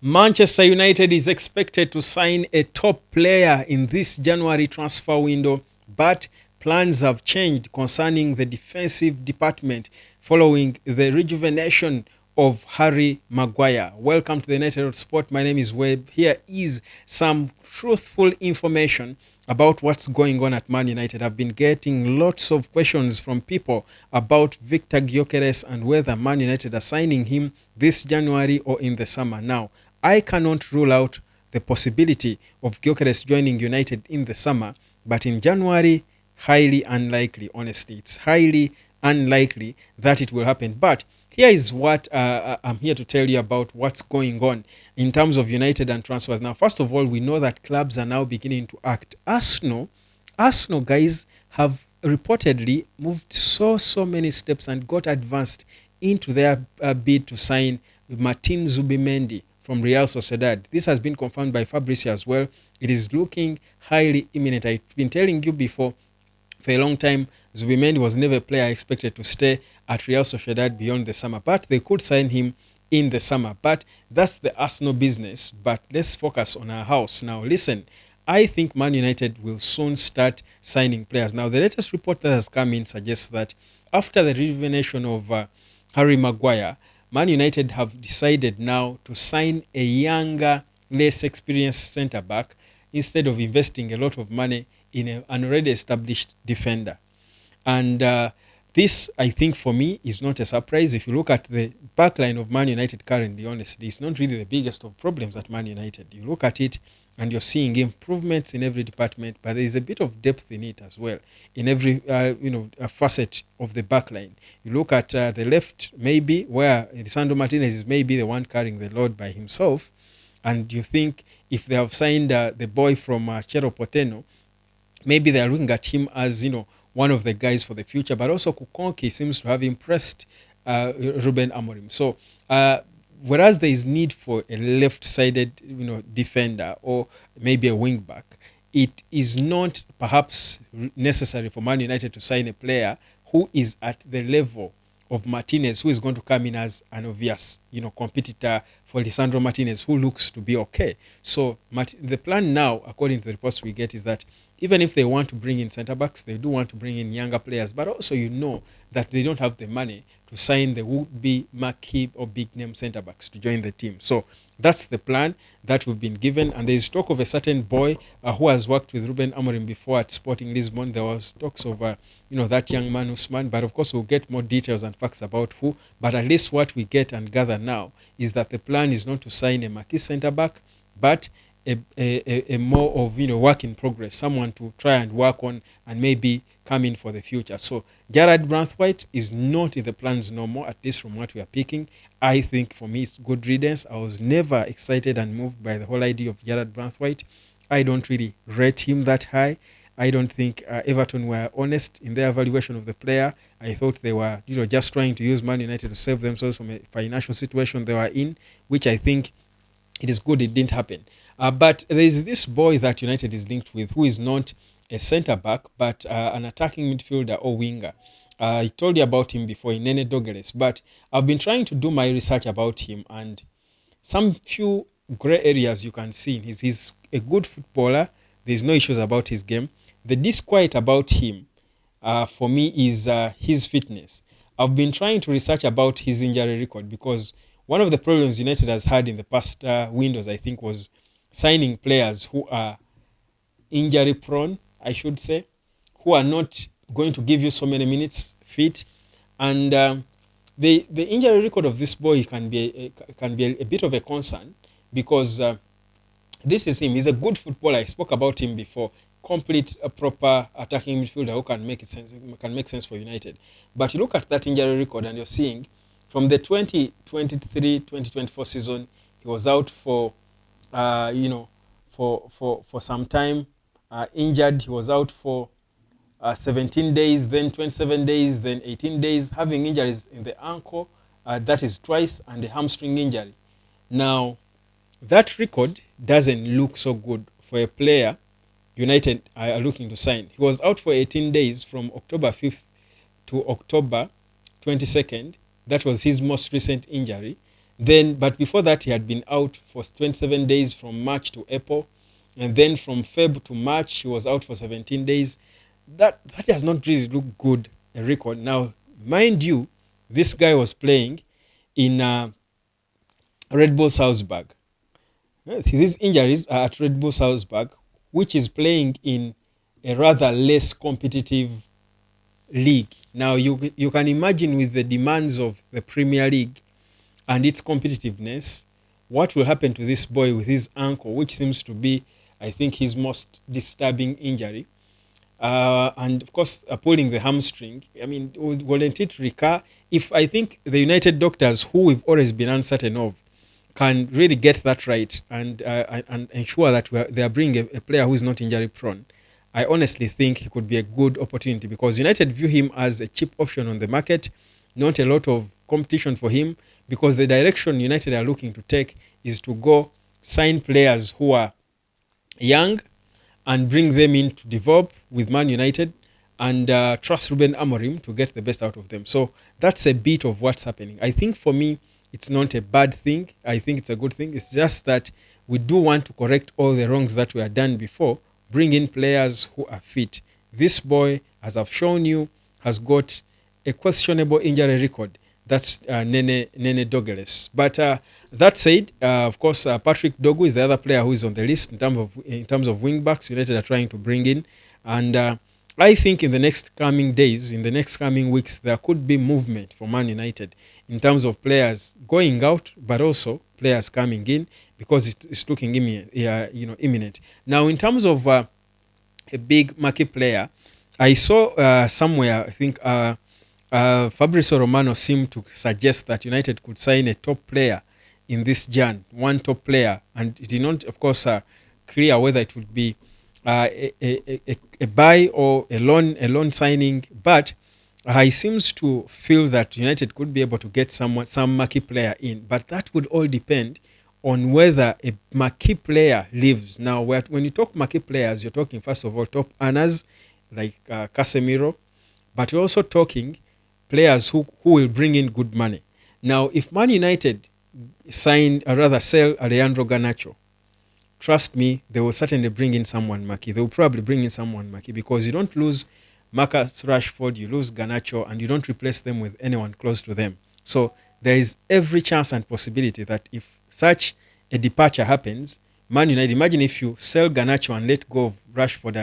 Manchester United is expected to sign a top player in this January transfer window, but plans have changed concerning the defensive department following the rejuvenation of Harry Maguire. Welcome to the United Sport. My name is Webb. Here is some truthful information about what's going on at Man United. I've been getting lots of questions from people about Victor Gyökeres and whether Man United are signing him this January or in the summer. Now, I cannot rule out the possibility of Gyökeres joining United in the summer, but in January, highly unlikely, honestly. It's highly unlikely that it will happen. But here is what I'm here to tell you about what's going on in terms of United and transfers. Now, first of all, we know that clubs are now beginning to act. Arsenal guys have reportedly moved so many steps and got advanced into their bid to sign Martin Zubimendi from Real Sociedad. This has been confirmed by Fabrizio as well. It is looking highly imminent. I've been telling you before for a long time, Zubimendi was never a player expected to stay at Real Sociedad beyond the summer, but they could sign him in the summer. But that's the Arsenal business. But let's focus on our house. Now, listen, I think Man United will soon start signing players. Now, the latest report that has come in suggests that after the rejuvenation of Harry Maguire, Man United have decided now to sign a younger, less experienced centre back instead of investing a lot of money in an already established defender. And this, I think, for me, is not a surprise. If you look at the backline of Man United currently, honestly, it's not really the biggest of problems at Man United. You look at it and you're seeing improvements in every department, but there is a bit of depth in it as well, in every a facet of the backline. You look at the left, maybe, where Lisandro Martinez is maybe the one carrying the load by himself, and you think if they have signed the boy from Chero Poteno, maybe they are looking at him as, one of the guys for the future. But also Kukonki seems to have impressed Ruben Amorim. So whereas there is need for a left-sided, defender or maybe a wing-back, it is not perhaps necessary for Man United to sign a player who is at the level of Martinez, who is going to come in as an obvious, competitor for Lisandro Martinez, who looks to be okay. So the plan now, according to the reports we get, is that even if they want to bring in centre backs, they do want to bring in younger players, but also that they don't have the money to sign the would-be marquee or big-name centre backs to join the team. So that's the plan that we've been given, and there is talk of a certain boy who has worked with Ruben Amorim before at Sporting Lisbon. There was talks of that young man Usman, but of course we'll get more details and facts about who. But at least what we get and gather now is that the plan is not to sign a marquee centre back, but a more of work in progress, someone to try and work on and maybe come in for the future. So Gerard Brathwaite is not in the plans no more, at least from what we are picking. I think for me it's good riddance. I was never excited and moved by the whole idea of Gerard Brathwaite. I don't really rate him that high. I don't think Everton were honest in their evaluation of the player. I thought they were just trying to use Man United to save themselves from a financial situation they were in, which I think it is good it didn't happen. But there is this boy that United is linked with who is not a centre-back, but an attacking midfielder or winger. I told you about him before, in Nene Dogeres, but I've been trying to do my research about him, and some few grey areas you can see. He's a good footballer. There's no issues about his game. The disquiet about him, for me, is his fitness. I've been trying to research about his injury record because one of the problems United has had in the past windows, I think, was signing players who are injury prone, I should say, who are not going to give you so many minutes fit. And the injury record of this boy can be a bit of a concern because this is him. He's a good footballer. I spoke about him before. Complete, proper attacking midfielder who can make sense for United. But you look at that injury record and you're seeing from the 2023-2024 season, he was out for for some time, injured. He was out for 17 days, then 27 days, then 18 days, having injuries in the ankle, that is twice, and the hamstring injury. Now, that record doesn't look so good for a player United are looking to sign. He was out for 18 days from October 5th to October 22nd. That was his most recent injury. Then, but before that, he had been out for 27 days from March to April, and then from Feb to March, he was out for 17 days. That does not really look good a record. Now, mind you, this guy was playing in Red Bull Salzburg. These injuries are at Red Bull Salzburg, which is playing in a rather less competitive league. Now, you can imagine with the demands of the Premier League and its competitiveness, what will happen to this boy with his ankle, which seems to be, I think, his most disturbing injury. And of course, pulling the hamstring. I mean, wouldn't it recur? If I think the United doctors, who we've always been uncertain of, can really get that right and ensure that they are bringing a player who is not injury prone, I honestly think he could be a good opportunity because United view him as a cheap option on the market, not a lot of competition for him, because the direction United are looking to take is to go sign players who are young and bring them in to develop with Man United and trust Ruben Amorim to get the best out of them. So that's a bit of what's happening. I think for me, it's not a bad thing. I think it's a good thing. It's just that we do want to correct all the wrongs that were done before, bring in players who are fit. This boy, as I've shown you, has got a questionable injury record. That's Nene Dogeles. But that said, of course, Patrick Dogu is the other player who is on the list in terms of wing backs. United are trying to bring in, and I think in the next coming days, in the next coming weeks, there could be movement for Man United in terms of players going out, but also players coming in because it's looking imminent. Now, in terms of a big market player, I saw somewhere, I think. Fabrizio Romano seemed to suggest that United could sign a top player in this Jan, one top player, and it did not, of course, clear whether it would be a buy or a loan signing. But he seems to feel that United could be able to get some marquee player in, but that would all depend on whether a marquee player leaves. Now, when you talk marquee players, you're talking first of all top earners like Casemiro, but you're also talking players who will bring in good money. Now, if Man United sell Alejandro Garnacho, trust me, they will certainly bring in someone marquee. They will probably bring in someone marquee because you don't lose Marcus Rashford, you lose Garnacho, and you don't replace them with anyone close to them. So there is every chance and possibility that if such a departure happens, Man United, imagine if you sell Garnacho and let go of Rashford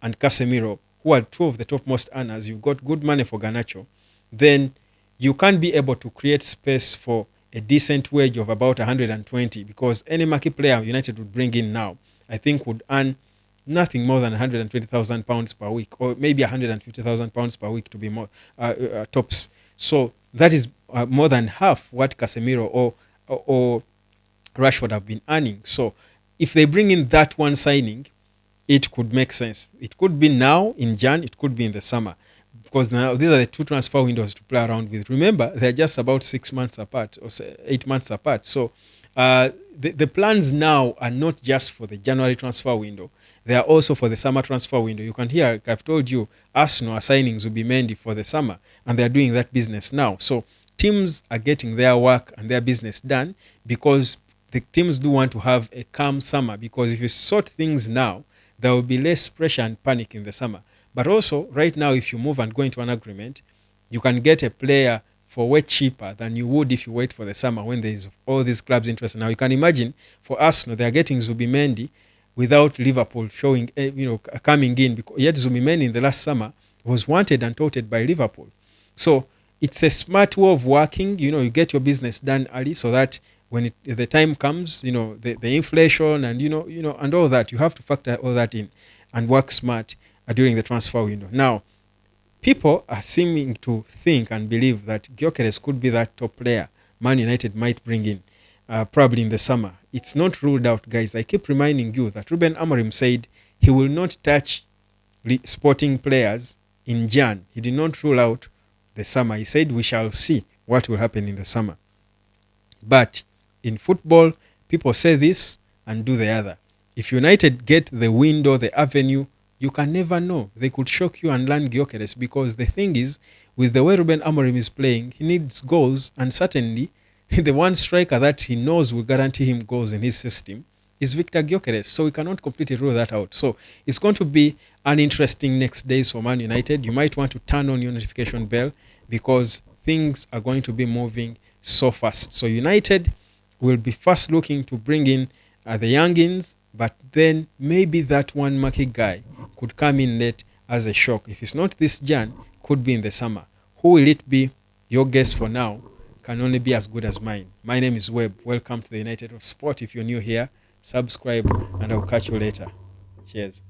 and Casemiro, who are two of the topmost earners, you've got good money for Garnacho, then you can't be able to create space for a decent wage of about 120 because any marquee player United would bring in now, I think, would earn nothing more than £120,000 per week, or maybe £150,000 per week to be more tops. So that is more than half what Casemiro or Rashford have been earning. So if they bring in that one signing, it could make sense. It could be now in Jan, it could be in the summer, because now these are the two transfer windows to play around with. Remember, they're just about 6 months apart or 8 months apart. So the plans now are not just for the January transfer window. They are also for the summer transfer window. You can hear, like I've told you, Arsenal signings will be Mendy for the summer, and they're doing that business now. So teams are getting their work and their business done because the teams do want to have a calm summer, because if you sort things now, there will be less pressure and panic in the summer. But also, right now, if you move and go into an agreement, you can get a player for way cheaper than you would if you wait for the summer when there is all these clubs interested. Now, you can imagine for Arsenal, they are getting Zubimendi without Liverpool coming in. Because yet Zubimendi in the last summer was wanted and touted by Liverpool. So it's a smart way of working. You get your business done early so that when the time comes, the inflation and and all that, you have to factor all that in and work smart during the transfer window. Now, people are seeming to think and believe that Gyökeres could be that top player Man United might bring in, probably in the summer. It's not ruled out, guys. I keep reminding you that Ruben Amorim said he will not touch sporting players in Jan. He did not rule out the summer. He said we shall see what will happen in the summer. But in football, people say this and do the other. If United get the window, the avenue, you can never know. They could shock you and land Gyökeres, because the thing is, with the way Ruben Amorim is playing, he needs goals, and certainly the one striker that he knows will guarantee him goals in his system is Victor Gyökeres. So we cannot completely rule that out. So it's going to be an interesting next days for Man United. You might want to turn on your notification bell because things are going to be moving so fast. So United will be first looking to bring in the youngins, but then maybe that one marquee guy could come in late as a shock. If it's not this Jan, could be in the summer. Who will it be? Your guess for now can only be as good as mine. My name is Webb. Welcome to the United of Sport. If you're new here, subscribe and I'll catch you later. Cheers.